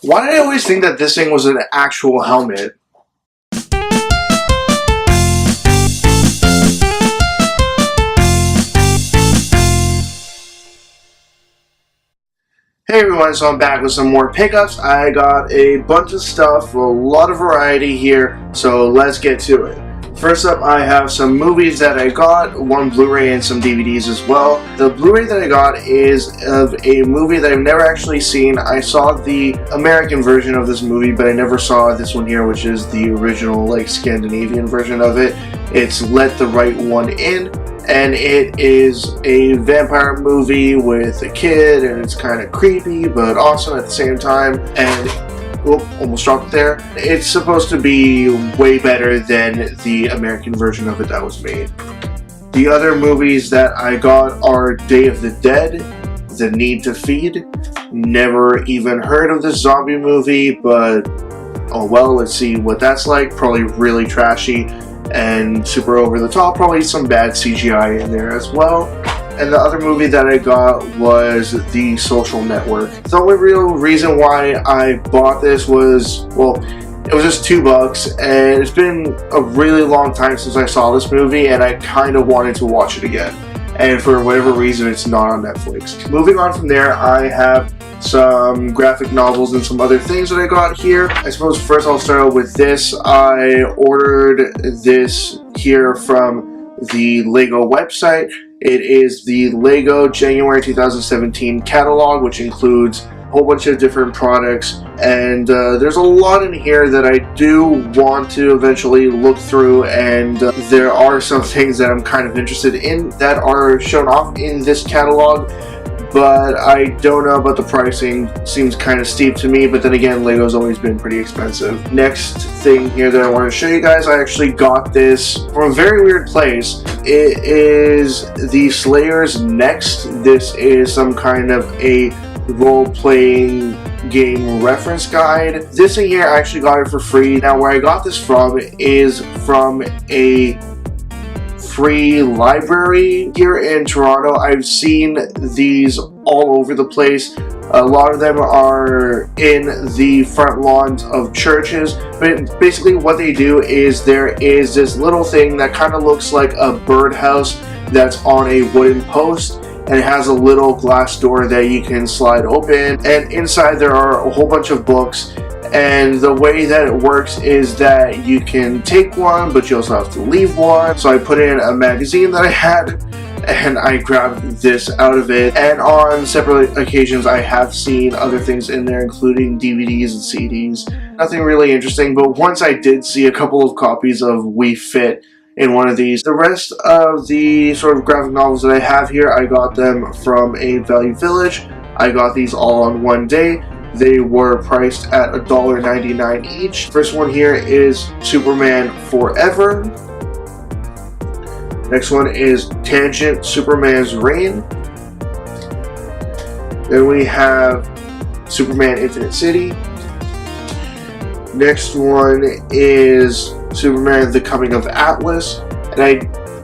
Why did I always think that this thing was an actual helmet? Hey everyone, so I'm back with some more pickups. I got a bunch of stuff, a lot of variety here, so let's get to it. First up, I have some movies that I got, one Blu-ray and some DVDs as well. The Blu-ray that I got is of a movie that I've never actually seen. I saw the American version of this movie, but I never saw this one here, which is the original, like, Scandinavian version of it. It's Let the Right One In, and it is a vampire movie with a kid, and it's kind of creepy, but awesome at the same time, and almost dropped it there. It's supposed to be way better than the American version of it that was made. The other movies that I got are Day of the Dead, The Need to Feed. Never even heard of this zombie movie, but oh well, let's see what that's like. Probably really trashy and super over the top. Probably some bad CGI in there as well. And the other movie that I got was The Social Network. The only real reason why I bought this was, well, it was just $2, and it's been a really long time since I saw this movie, and I kind of wanted to watch it again. And for whatever reason, it's not on Netflix. Moving on from there, I have some graphic novels and some other things that I got here. I suppose first I'll start out with this. I ordered this here from the Lego website. It is the Lego January 2017 catalog, which includes a whole bunch of different products, and there's a lot in here that I do want to eventually look through, and there are some things that I'm kind of interested in that are shown off in this catalog, but I don't know about the pricing. Seems kind of steep to me, but then again, Lego's always been pretty expensive. Next thing here that I want to show you guys, I actually got this from a very weird place. It is the Slayer's Next. This is some kind of a role-playing game reference guide. This thing here, I actually got it for free. Now, where I got this from is from a free library here in Toronto. I've seen these all over the place. A lot of them are in the front lawns of churches, but basically what they do is there is this little thing that kind of looks like a birdhouse that's on a wooden post, and it has a little glass door that you can slide open, and inside there are a whole bunch of books. And the way that it works is that you can take one, but you also have to leave one. So I put in a magazine that I had, and I grabbed this out of it. And on separate occasions, I have seen other things in there, including DVDs and CDs. Nothing really interesting, but once I did see a couple of copies of We Fit in one of these. The rest of the sort of graphic novels that I have here, I got them from a Value Village. I got these all on one day. They were priced at $1.99 each. First one here is Superman Forever. Next one is Tangent Superman's Reign. Then we have Superman Infinite City. Next one is Superman The Coming of Atlas. And I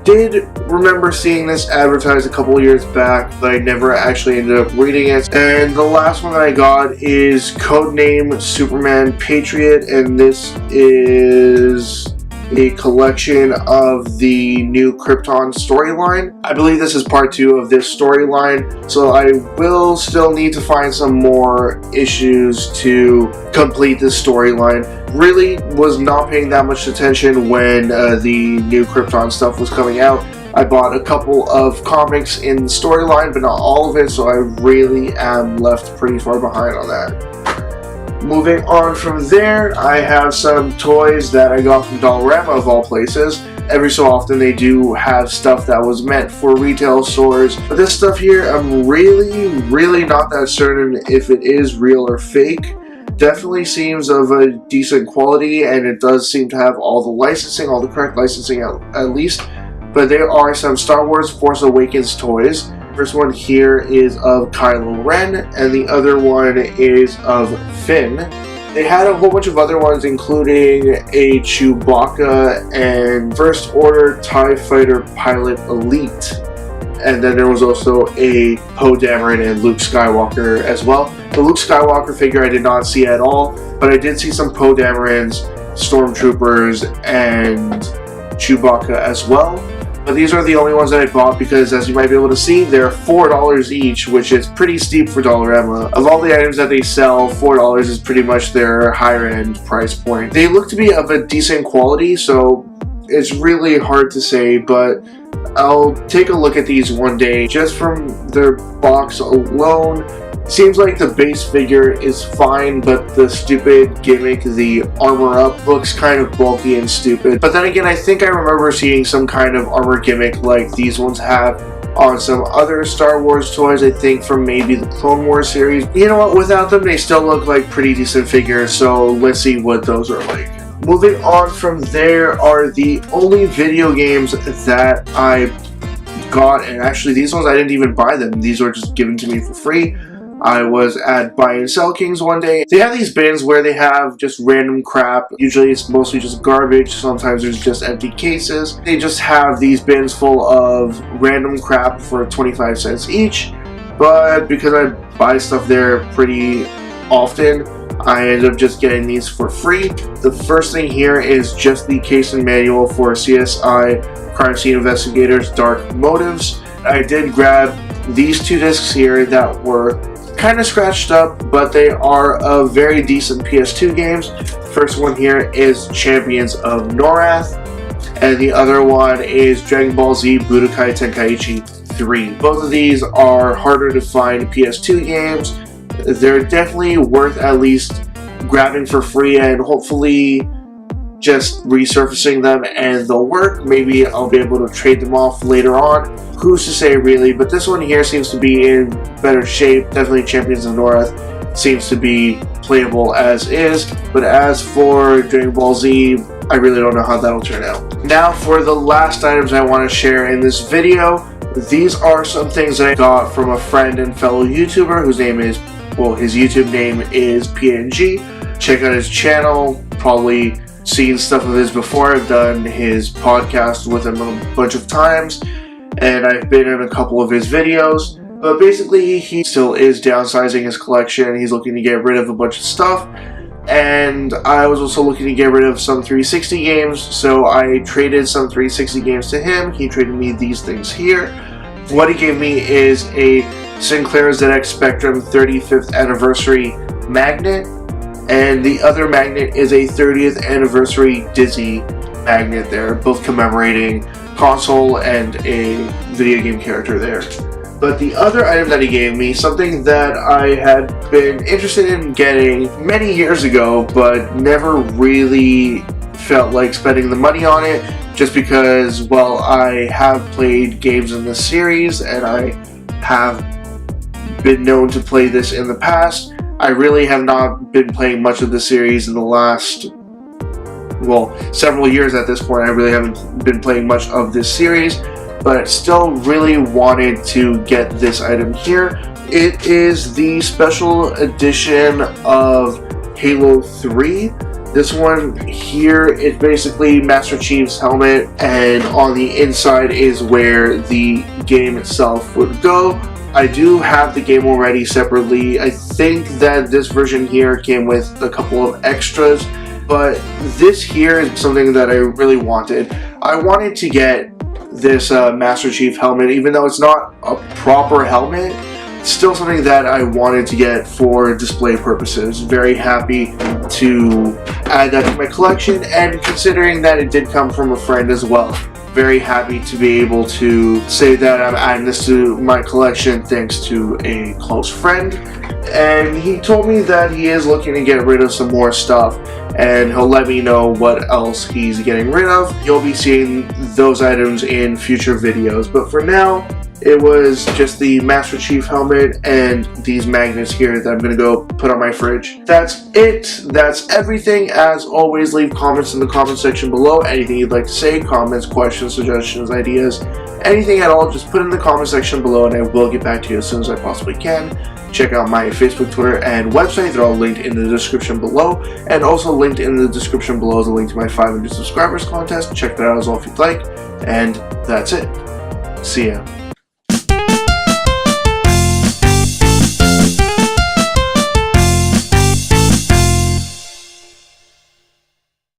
did remember seeing this advertised a couple years back, but I never actually ended up reading it. And the last one that I got is Codename Superman Patriot, and this is a collection of the new Krypton storyline. I believe this is part 2 of this storyline, so I will still need to find some more issues to complete this storyline. Really was not paying that much attention when the new Krypton stuff was coming out. I bought a couple of comics in the storyline, but not all of it, so I really am left pretty far behind on that. Moving on from there, I have some toys that I got from Dollarama of all places. Every so often they do have stuff that was meant for retail stores, but this stuff here, I'm really not that certain if it is real or fake. Definitely seems of a decent quality, and it does seem to have all the licensing, all the correct licensing at least. But there are some Star Wars Force Awakens toys. First one here is of Kylo Ren, and the other one is of Finn. They had a whole bunch of other ones, including a Chewbacca and First Order TIE Fighter Pilot Elite. and then there was also a Poe Dameron and Luke Skywalker as well. The Luke Skywalker figure I did not see at all, but I did see some Poe Damerons, Stormtroopers, and Chewbacca as well. But these are the only ones that I bought because, as you might be able to see, they're $4 each, which is pretty steep for Dollarama. Of all the items that they sell, $4 is pretty much their higher end price point. They look to be of a decent quality, so it's really hard to say, but I'll take a look at these one day. Just from their box alone, seems like the base figure is fine, but the stupid gimmick, the armor up, looks kind of bulky and stupid. But then again, I think I remember seeing some kind of armor gimmick like these ones have on some other Star Wars toys, I think from maybe the Clone Wars series. You know what, without them, they still look like pretty decent figures, so let's see what those are like. Moving on from there are the only video games that I got, and actually these ones I didn't even buy them. These were just given to me for free. I was at Buy and Sell Kings one day. They have these bins where they have just random crap. Usually it's mostly just garbage. Sometimes there's just empty cases. They just have these bins full of random crap for 25 cents each. But because I buy stuff there pretty often, I ended up just getting these for free. The first thing here is just the case and manual for CSI Crime Scene Investigators Dark Motives. I did grab these two discs here that were kind of scratched up, but they are of very decent PS2 games. First one here is Champions of Norath, and the other one is Dragon Ball Z Budokai Tenkaichi 3. Both of these are harder to find PS2 games. They're definitely worth at least grabbing for free and hopefully just resurfacing them and they'll work. Maybe I'll be able to trade them off later on. Who's to say really, but this one here seems to be in better shape. Definitely Champions of Norath seems to be playable as is, but as for Dragon Ball Z, I really don't know how that'll turn out. Now for the last items I want to share in this video. These are some things that I got from a friend and fellow YouTuber whose name is, well, his YouTube name is PNG. Check out his channel, probably seen stuff of his before. I've done his podcast with him a bunch of times, and I've been in a couple of his videos. But basically, he still is downsizing his collection. He's looking to get rid of a bunch of stuff, and I was also looking to get rid of some 360 games, so I traded some 360 games to him. He traded me these things here. What he gave me is a Sinclair ZX Spectrum 35th anniversary magnet, and the other magnet is a 30th anniversary Dizzy magnet there, both commemorating console and a video game character there. But the other item that he gave me, something that I had been interested in getting many years ago, but never really felt like spending the money on it, just because, well, I have played games in this series and I have been known to play this in the past. I really have not been playing much of the series in the last, well, several years at this point. I really haven't been playing much of this series, but still really wanted to get this item here. It is the special edition of Halo 3. This one here is basically Master Chief's helmet, and on the inside is where the game itself would go. I do have the game already separately. I think that this version here came with a couple of extras, but this here is something that I really wanted. I wanted to get this Master Chief helmet, even though it's not a proper helmet. It's still something that I wanted to get for display purposes. Very happy to add that to my collection, and considering that it did come from a friend as well, very happy to be able to say that I'm adding this to my collection thanks to a close friend. And he told me that he is looking to get rid of some more stuff, and he'll let me know what else he's getting rid of. You'll be seeing those items in future videos, but for now, it was just the Master Chief helmet and these magnets here that I'm going to go put on my fridge. That's it. That's everything. As always, leave comments in the comment section below. Anything you'd like to say, comments, questions, suggestions, ideas, anything at all, just put in the comment section below and I will get back to you as soon as I possibly can. Check out my Facebook, Twitter, and website. They're all linked in the description below. And also linked in the description below is a link to my 500 subscribers contest. Check that out as well if you'd like. And that's it. See ya.